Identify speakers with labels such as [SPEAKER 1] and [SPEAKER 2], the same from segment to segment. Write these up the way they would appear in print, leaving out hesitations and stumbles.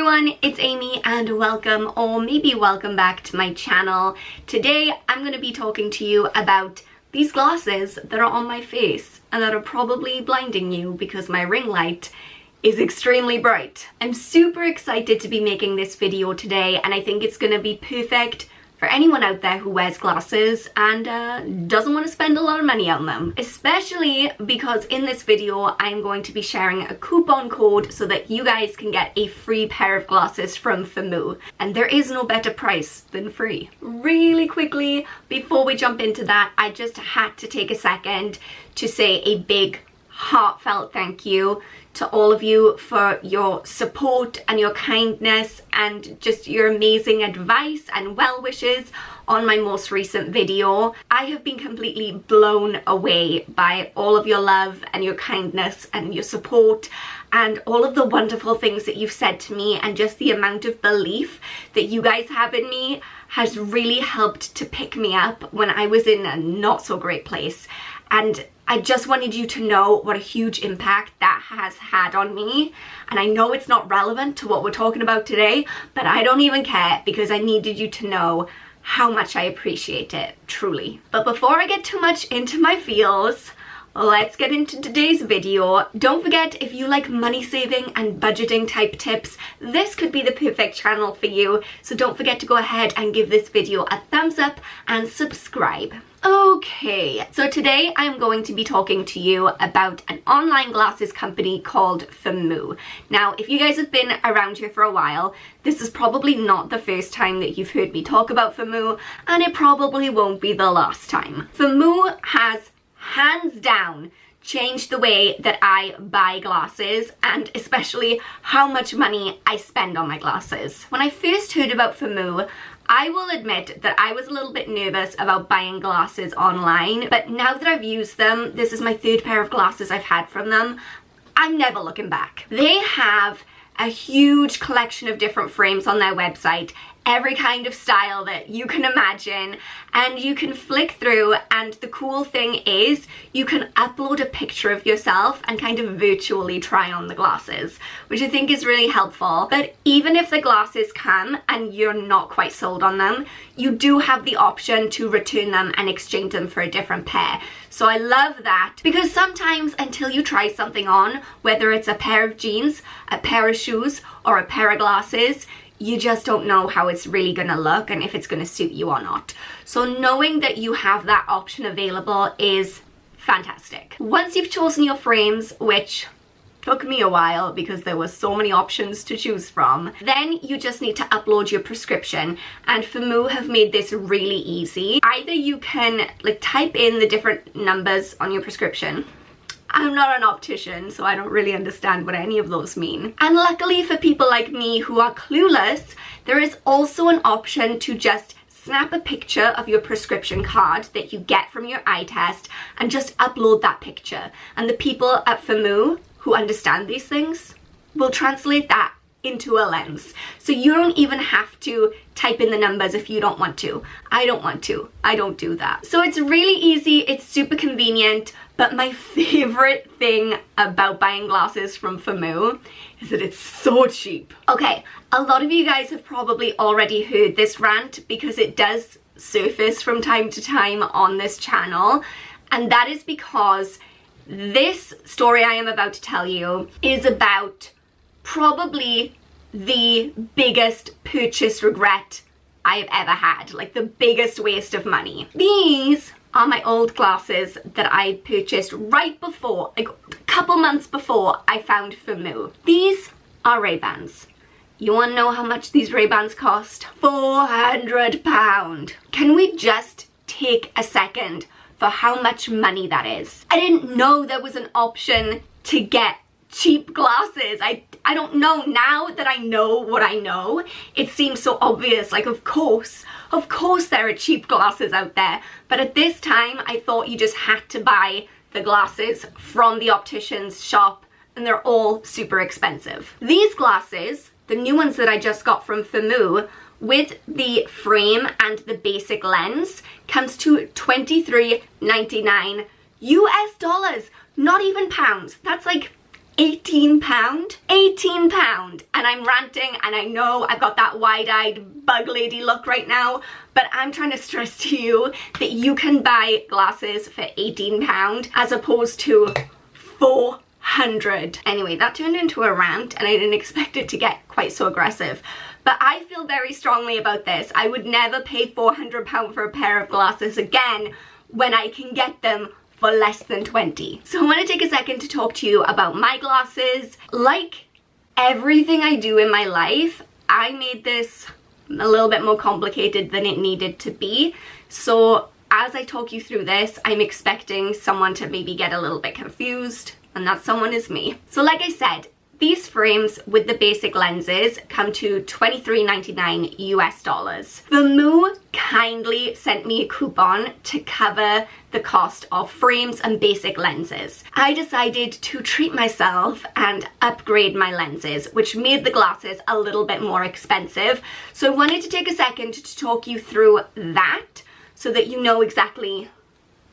[SPEAKER 1] everyone, it's Amy and welcome, or maybe welcome back to my channel. Today I'm going to be talking to you about these glasses that are on my face and that are probably blinding you because my ring light is extremely bright. I'm super excited to be making this video today, and I think it's going to be perfect for anyone out there who wears glasses and doesn't want to spend a lot of money on them. Especially because in this video I'm going to be sharing a coupon code so that you guys can get a free pair of glasses from Firmoo. And there is no better price than free. Really quickly, before we jump into that, I just had to take a second to say a big heartfelt thank you to all of you for your support and your kindness and just your amazing advice and well wishes on my most recent video. I have been completely blown away by all of your love and your kindness and your support and all of the wonderful things that you've said to me, and just the amount of belief that you guys have in me has really helped to pick me up when I was in a not so great place. And I just wanted you to know what a huge impact that has had on me. And I know it's not relevant to what we're talking about today, but I don't even care because I needed you to know how much I appreciate it, truly. But before I get too much into my feels, let's get into today's video. Don't forget, if you like money saving and budgeting type tips, this could be the perfect channel for you. So don't forget to go ahead and give this video a thumbs up and subscribe. Okay, so today I'm going to be talking to you about an online glasses company called Firmoo. Now, if you guys have been around here for a while, this is probably not the first time that you've heard me talk about Firmoo, and it probably won't be the last time. Firmoo has hands down changed the way that I buy glasses, and especially how much money I spend on my glasses. When I first heard about Firmoo, I will admit that I was a little bit nervous about buying glasses online, but now that I've used them, this is my third pair of glasses I've had from them, I'm never looking back. They have a huge collection of different frames on their website, every kind of style that you can imagine, and you can flick through, and the cool thing is you can upload a picture of yourself and kind of virtually try on the glasses, which I think is really helpful. But even if the glasses come and you're not quite sold on them, you do have the option to return them and exchange them for a different pair. So I love that, because sometimes until you try something on, whether it's a pair of jeans, a pair of shoes, or a pair of glasses, you just don't know how it's really gonna look and if it's gonna suit you or not. So knowing that you have that option available is fantastic. Once you've chosen your frames, which took me a while because there were so many options to choose from, then you just need to upload your prescription, and Firmoo have made this really easy. Either you can type in the different numbers on your prescription. I'm not an optician, so I don't really understand what any of those mean. And luckily for people like me who are clueless, there is also an option to just snap a picture of your prescription card that you get from your eye test and just upload that picture. And the people at Firmoo who understand these things will translate that into a lens. So you don't even have to type in the numbers if you don't want to. I don't want to. I don't do that. So it's really easy, it's super convenient, but my favorite thing about buying glasses from Firmoo is that it's so cheap. Okay, a lot of you guys have probably already heard this rant because it does surface from time to time on this channel, and that is because this story I am about to tell you is about probably the biggest purchase regret I've ever had, like the biggest waste of money. These are my old glasses that I purchased right before, like a couple months before I found Firmoo. These are Ray-Bans. You want to know how much these Ray-Bans cost? £400. Can we just take a second for how much money that is? I didn't know there was an option to get cheap glasses. I don't know. Now that I know what I know, it seems so obvious. Like, of course there are cheap glasses out there. But at this time, I thought you just had to buy the glasses from the optician's shop, and they're all super expensive. These glasses, the new ones that I just got from Firmoo, with the frame and the basic lens, comes to $23.99 US dollars, not even pounds. That's like £18? £18! And I'm ranting, and I know I've got that wide-eyed bug lady look right now, but I'm trying to stress to you that you can buy glasses for £18 as opposed to £400. Anyway, that turned into a rant, and I didn't expect it to get quite so aggressive. But I feel very strongly about this. I would never pay £400 for a pair of glasses again when I can get them for less than 20. So I want to take a second to talk to you about my glasses. Like everything I do in my life, I made this a little bit more complicated than it needed to be. So as I talk you through this, I'm expecting someone to maybe get a little bit confused, and that someone is me. So like I said, these frames with the basic lenses come to $23.99 US. Firmoo kindly sent me a coupon to cover the cost of frames and basic lenses. I decided to treat myself and upgrade my lenses, which made the glasses a little bit more expensive. So I wanted to take a second to talk you through that so that you know exactly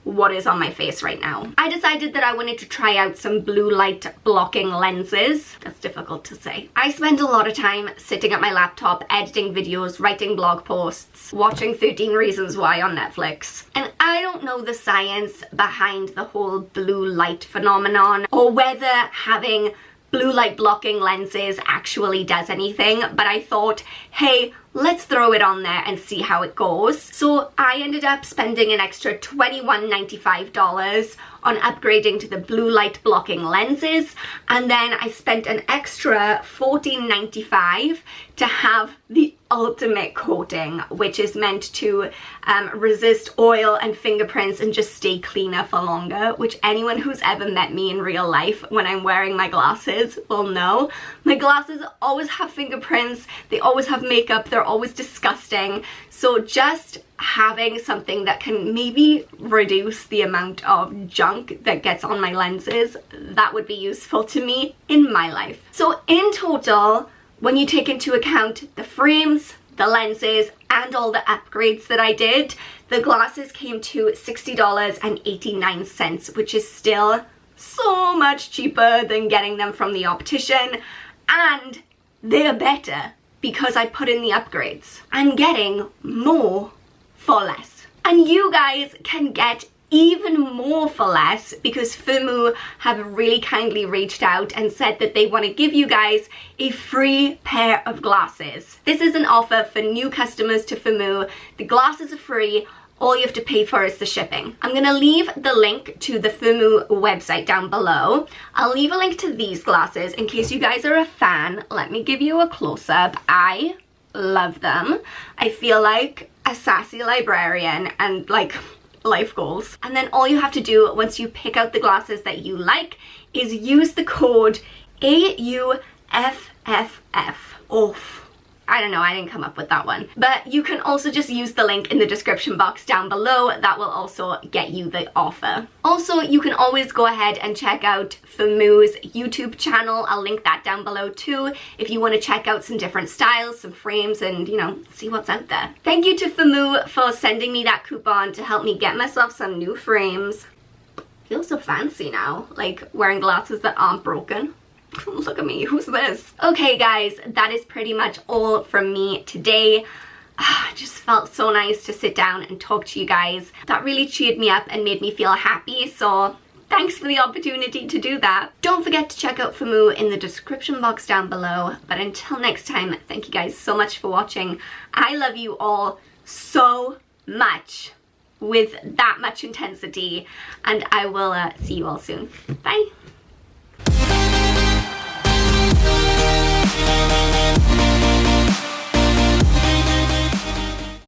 [SPEAKER 1] what is on my face right now. I decided that I wanted to try out some blue light blocking lenses. That's difficult to say. I spend a lot of time sitting at my laptop, editing videos, writing blog posts, watching 13 Reasons Why on Netflix. And I don't know the science behind the whole blue light phenomenon, or whether having blue light blocking lenses actually does anything, but I thought, hey, let's throw it on there and see how it goes. So I ended up spending an extra $21.95 on upgrading to the blue light blocking lenses, and then I spent an extra $14.95 to have the ultimate coating, which is meant to resist oil and fingerprints and just stay cleaner for longer, which anyone who's ever met me in real life when I'm wearing my glasses will know. My glasses always have fingerprints, they always have makeup, they're always disgusting. So just having something that can maybe reduce the amount of junk that gets on my lenses, that would be useful to me in my life. So in total, when you take into account the frames, the lenses, and all the upgrades that I did, the glasses came to $60.89, which is still so much cheaper than getting them from the optician, and they're better because I put in the upgrades. I'm getting more for less. And you guys can get even more for less because Firmoo have really kindly reached out and said that they want to give you guys a free pair of glasses. This is an offer for new customers to Firmoo. The glasses are free. All you have to pay for is the shipping. I'm gonna leave the link to the Firmoo website down below. I'll leave a link to these glasses in case you guys are a fan. Let me give you a close-up. I love them. I feel like a sassy librarian and like life goals. And then all you have to do once you pick out the glasses that you like is use the code AUFFF. Oof. I don't know, I didn't come up with that one. But you can also just use the link in the description box down below. That will also get you the offer. Also, you can always go ahead and check out Firmoo's YouTube channel. I'll link that down below too if you want to check out some different styles, some frames, and you know, see what's out there. Thank you to Firmoo for sending me that coupon to help me get myself some new frames. I feel so fancy now, like wearing glasses that aren't broken. Look at me, who's this? Okay guys, that is pretty much all from me today. It just felt so nice to sit down and talk to you guys. That really cheered me up and made me feel happy, so thanks for the opportunity to do that. Don't forget to check out Firmoo in the description box down below. But until next time, thank you guys so much for watching. I love you all so much with that much intensity, and I will see you all soon. Bye.